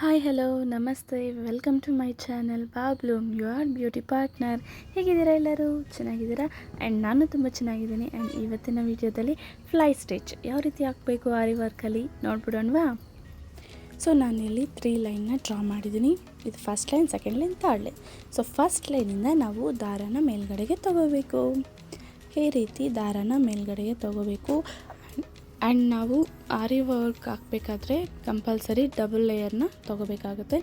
Hi hello ನಮಸ್ತೆ welcome to my channel ಬಾಬ್ಲೂಮ್ your beauty partner. ಹೇಗಿದ್ದೀರಾ ಎಲ್ಲರೂ? ಚೆನ್ನಾಗಿದ್ದೀರಾ? ಆ್ಯಂಡ್ ನಾನು ತುಂಬ ಚೆನ್ನಾಗಿದ್ದೀನಿ. ಆ್ಯಂಡ್ ಇವತ್ತಿನ ವಿಡಿಯೋದಲ್ಲಿ ಫ್ಲೈ ಸ್ಟಿಚ್ ಯಾವ ರೀತಿ ಹಾಕಬೇಕು ಆರಿ ವರ್ಕಲ್ಲಿ ನೋಡ್ಬಿಡೋಣವಾ? ಸೊ ನಾನಿಲ್ಲಿ 3 ಲೈನ್ನ ಡ್ರಾ ಮಾಡಿದ್ದೀನಿ. ಇದು first line, second line, third line. So first ಲೈನಿಂದ ನಾವು ದಾರನ ಮೇಲ್ಗಡೆಗೆ ತಗೋಬೇಕು. ಈ ರೀತಿ ದಾರನ ಮೇಲ್ಗಡೆಗೆ ತಗೋಬೇಕು. ಆ್ಯಂಡ್ ನಾವು ಆರಿ ವರ್ಕ್ ಹಾಕಬೇಕಾದ್ರೆ ಕಂಪಲ್ಸರಿ ಡಬಲ್ ಲೇಯರ್ನ ತೊಗೋಬೇಕಾಗುತ್ತೆ.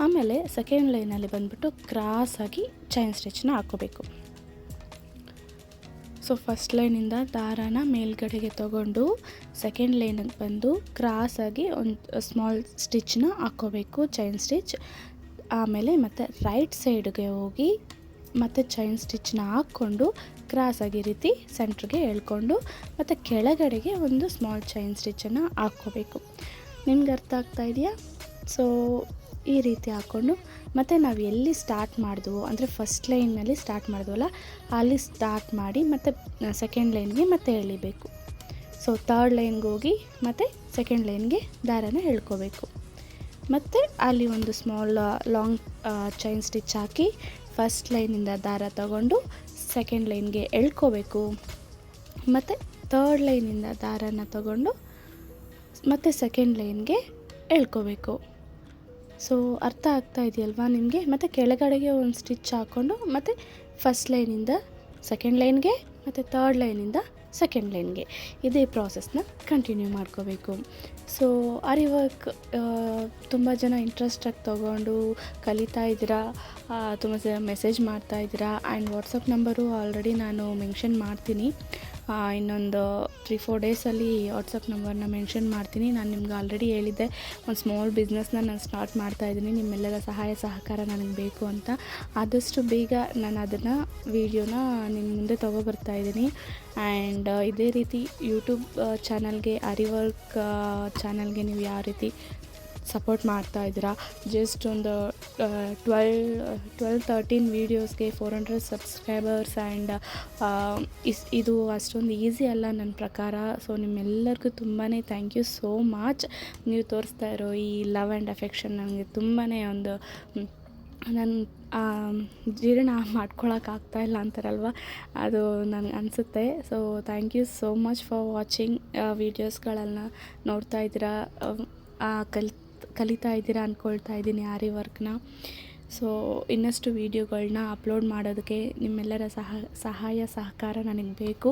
ಆಮೇಲೆ ಸೆಕೆಂಡ್ ಲೈನಲ್ಲಿ ಬಂದುಬಿಟ್ಟು ಕ್ರಾಸಾಗಿ ಚೈನ್ ಸ್ಟಿಚ್ನ ಹಾಕ್ಕೋಬೇಕು. ಸೊ ಫಸ್ಟ್ ಲೈನಿಂದ ದಾರಾನ ಮೇಲ್ಗಡೆಗೆ ತೊಗೊಂಡು ಸೆಕೆಂಡ್ ಲೈನಿಗೆ ಬಂದು ಕ್ರಾಸಾಗಿ ಒಂದು ಸ್ಮಾಲ್ ಸ್ಟಿಚ್ನ ಹಾಕ್ಕೋಬೇಕು, ಚೈನ್ ಸ್ಟಿಚ್. ಆಮೇಲೆ ಮತ್ತು ರೈಟ್ ಸೈಡ್ಗೆ ಹೋಗಿ ಮತ್ತು ಚೈನ್ ಸ್ಟಿಚ್ನ ಹಾಕ್ಕೊಂಡು ಕ್ರಾಸಾಗಿ ರೀತಿ ಸೆಂಟ್ರಿಗೆ ಎಳ್ಕೊಂಡು ಮತ್ತು ಕೆಳಗಡೆಗೆ ಒಂದು ಸ್ಮಾಲ್ ಚೈನ್ ಸ್ಟಿಚ್ಚನ್ನು ಹಾಕ್ಕೋಬೇಕು. ನಿಮ್ಗೆ ಅರ್ಥ ಆಗ್ತಾ ಇದೆಯಾ? ಸೊ ಈ ರೀತಿ ಹಾಕ್ಕೊಂಡು ಮತ್ತು ನಾವು ಎಲ್ಲಿ ಸ್ಟಾರ್ಟ್ ಮಾಡಿದ್ವೋ ಅಂದರೆ ಫಸ್ಟ್ ಲೈನಲ್ಲಿ ಸ್ಟಾರ್ಟ್ ಮಾಡಿದ್ವಲ್ಲ ಅಲ್ಲಿ ಸ್ಟಾರ್ಟ್ ಮಾಡಿ ಮತ್ತು ಸೆಕೆಂಡ್ ಲೈನ್ಗೆ ಮತ್ತೆ ಎಳಿಬೇಕು. ಸೊ ಥರ್ಡ್ ಲೈನ್ಗೆ ಹೋಗಿ ಮತ್ತು ಸೆಕೆಂಡ್ ಲೈನ್ಗೆ ದಾರನ ಎಳ್ಕೋಬೇಕು. ಮತ್ತು ಅಲ್ಲಿ ಒಂದು ಸ್ಮಾಲ್ ಲಾಂಗ್ ಚೈನ್ ಸ್ಟಿಚ್ ಹಾಕಿ ಫಸ್ಟ್ ಲೈನಿಂದ ದಾರ ತಗೊಂಡು ಸೆಕೆಂಡ್ ಲೈನ್ಗೆ ಎಳ್ಕೋಬೇಕು. ಮತ್ತು ಥರ್ಡ್ ಲೈನಿಂದ ದಾರನ ತಗೊಂಡು ಮತ್ತು ಸೆಕೆಂಡ್ ಲೈನ್ಗೆ ಎಳ್ಕೋಬೇಕು. ಸೊ ಅರ್ಥ ಆಗ್ತಾ ಇದೆಯಲ್ವಾ ನಿಮಗೆ? ಮತ್ತು ಕೆಳಗಡೆಗೆ ಒಂದು ಸ್ಟಿಚ್ ಹಾಕ್ಕೊಂಡು ಮತ್ತು ಫಸ್ಟ್ ಲೈನಿಂದ ಸೆಕೆಂಡ್ ಲೈನ್ಗೆ ಮತ್ತು ಥರ್ಡ್ ಲೈನಿಂದ ಸೆಕೆಂಡ್ ಲೈನ್ಗೆ ಇದೇ ಪ್ರಾಸೆಸ್ನ ಕಂಟಿನ್ಯೂ ಮಾಡ್ಕೋಬೇಕು. ಸೊ ಆರಿ ವರ್ಕ್ ತುಂಬ ಜನ ಇಂಟ್ರೆಸ್ಟಾಗಿ ತೊಗೊಂಡು ಕಲಿತಾ ಇದ್ದೀರಾ, ತುಂಬ ಜನ ಮೆಸೇಜ್ ಮಾಡ್ತಾಯಿದ್ದೀರಾ. ಆ್ಯಂಡ್ ವಾಟ್ಸಪ್ ನಂಬರು ಆಲ್ರೆಡಿ ನಾನು ಮೆನ್ಷನ್ ಮಾಡ್ತೀನಿ. ಇನ್ನೊಂದು 3-4 ಡೇಸಲ್ಲಿ ವಾಟ್ಸಪ್ ನಂಬರ್ನ ಮೆನ್ಷನ್ ಮಾಡ್ತೀನಿ. ನಾನು ನಿಮ್ಗೆ ಆಲ್ರೆಡಿ ಹೇಳಿದ್ದೆ, ಒಂದು ಸ್ಮಾಲ್ ಬಿಸ್ನೆಸ್ನ ನಾನು ಸ್ಟಾರ್ಟ್ ಮಾಡ್ತಾಯಿದ್ದೀನಿ, ನಿಮ್ಮೆಲ್ಲರ ಸಹಾಯ ಸಹಕಾರ ನನಗೆ ಬೇಕು ಅಂತ. ಆದಷ್ಟು ಬೇಗ ನಾನು ಅದನ್ನು ವೀಡಿಯೋನ ನಿಮ್ಮ ಮುಂದೆ ತೊಗೊಬರ್ತಾಯಿದ್ದೀನಿ. ಆ್ಯಂಡ್ ಇದೇ ರೀತಿ ಯೂಟ್ಯೂಬ್ ಚಾನಲ್ಗೆ, ಆರಿ ವರ್ಕ್ ಚಾನಲ್ಗೆ ನೀವು ಯಾವ ರೀತಿ ಸಪೋರ್ಟ್ ಮಾಡ್ತಾ ಇದ್ದೀರಾ, ಜಸ್ಟ್ ಒಂದು 12-13 ವೀಡಿಯೋಸ್ಗೆ 400 ಸಬ್ಸ್ಕ್ರೈಬರ್ಸ್. ಆ್ಯಂಡ್ ಇದು ಅಷ್ಟೊಂದು ಈಸಿ ಅಲ್ಲ ನನ್ನ ಪ್ರಕಾರ. ಸೊ ನಿಮ್ಮೆಲ್ಲರಿಗೂ ತುಂಬಾ ಥ್ಯಾಂಕ್ ಯು ಸೋ ಮಚ್. ನೀವು ತೋರಿಸ್ತಾ ಇರೋ ಈ ಲವ್ ಆ್ಯಂಡ್ ಅಫೆಕ್ಷನ್ ನನಗೆ ತುಂಬಾ ಒಂದು ನನ್ನ ಜೀರ್ಣ ಮಾಡ್ಕೊಳಕ್ಕಾಗ್ತಾಯಿಲ್ಲ ಅಂತಾರಲ್ವ, ಅದು ನನಗೆ ಅನಿಸುತ್ತೆ. So thank you so much for watching. ವೀಡಿಯೋಸ್ಗಳನ್ನು ನೋಡ್ತಾ ಇದ್ದೀರಾ, ಕಲಿತಾ ಇದ್ದೀರಾ ಅಂದ್ಕೊಳ್ತಾ ಇದ್ದೀನಿ ಆರಿ ವರ್ಕ್ನ. ಸೊ ಇನ್ನಷ್ಟು ವೀಡಿಯೋಗಳನ್ನ ಅಪ್ಲೋಡ್ ಮಾಡೋದಕ್ಕೆ ನಿಮ್ಮೆಲ್ಲರ ಸಹಾಯ ಸಹಕಾರ ನನಗೆ ಬೇಕು.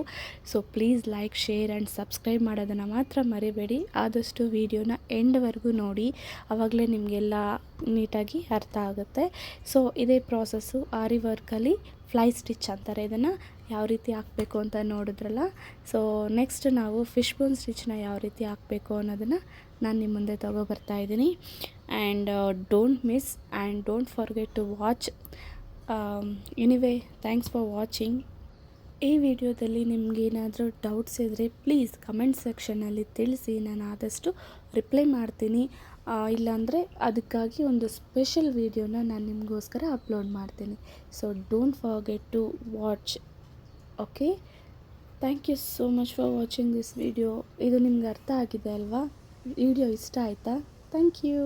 So please like, share and subscribe ಮಾಡೋದನ್ನು ಮಾತ್ರ ಮರಿಬೇಡಿ. ಆದಷ್ಟು ವೀಡಿಯೋನ ಎಂಡ್ವರೆಗೂ ನೋಡಿ, ಆವಾಗಲೇ ನಿಮಗೆಲ್ಲ ನೀಟಾಗಿ ಅರ್ಥ ಆಗುತ್ತೆ. ಸೊ ಇದೇ ಪ್ರಾಸೆಸ್ಸು ಆರಿ ವರ್ಕಲ್ಲಿ ಫ್ಲೈ ಸ್ಟಿಚ್ ಅಂತಾರೆ ಇದನ್ನು. ಯಾವ ರೀತಿ ಹಾಕಬೇಕು ಅಂತ ನೋಡಿದ್ರಲ್ಲ. ಸೊ ನೆಕ್ಸ್ಟ್ ನಾವು ಫಿಶ್ ಬೋನ್ ಸ್ಟಿಚ್ನ ಯಾವ ರೀತಿ ಹಾಕಬೇಕು ಅನ್ನೋದನ್ನು ನಾನು ನಿಮ್ಮ ಮುಂದೆ ತೊಗೊಬರ್ತಾಯಿದ್ದೀನಿ. And don't miss and don't forget to watch. Anyway thanks for watching. ಈ ವಿಡಿಯೋದಲ್ಲಿ ನಿಮಗೇನಾದರೂ ಡೌಟ್ಸ್ ಇದ್ದರೆ ಪ್ಲೀಸ್ ಕಮೆಂಟ್ ಸೆಕ್ಷನಲ್ಲಿ ತಿಳಿಸಿ, ನಾನು ಆದಷ್ಟು ರಿಪ್ಲೈ ಮಾಡ್ತೀನಿ. ಇಲ್ಲಾಂದರೆ ಅದಕ್ಕಾಗಿ ಒಂದು ಸ್ಪೆಷಲ್ ವೀಡಿಯೋನ ನಾನು ನಿಮಗೋಸ್ಕರ ಅಪ್ಲೋಡ್ ಮಾಡ್ತೀನಿ. So don't forget to watch. Okay, thank you so much for watching this video. ಇದು ನಿಮ್ಗೆ ಅರ್ಥ ಆಗಿದೆ ಅಲ್ವಾ? ವಿಡಿಯೋ ಇಷ್ಟ ಆಯಿತಾ? Thank you.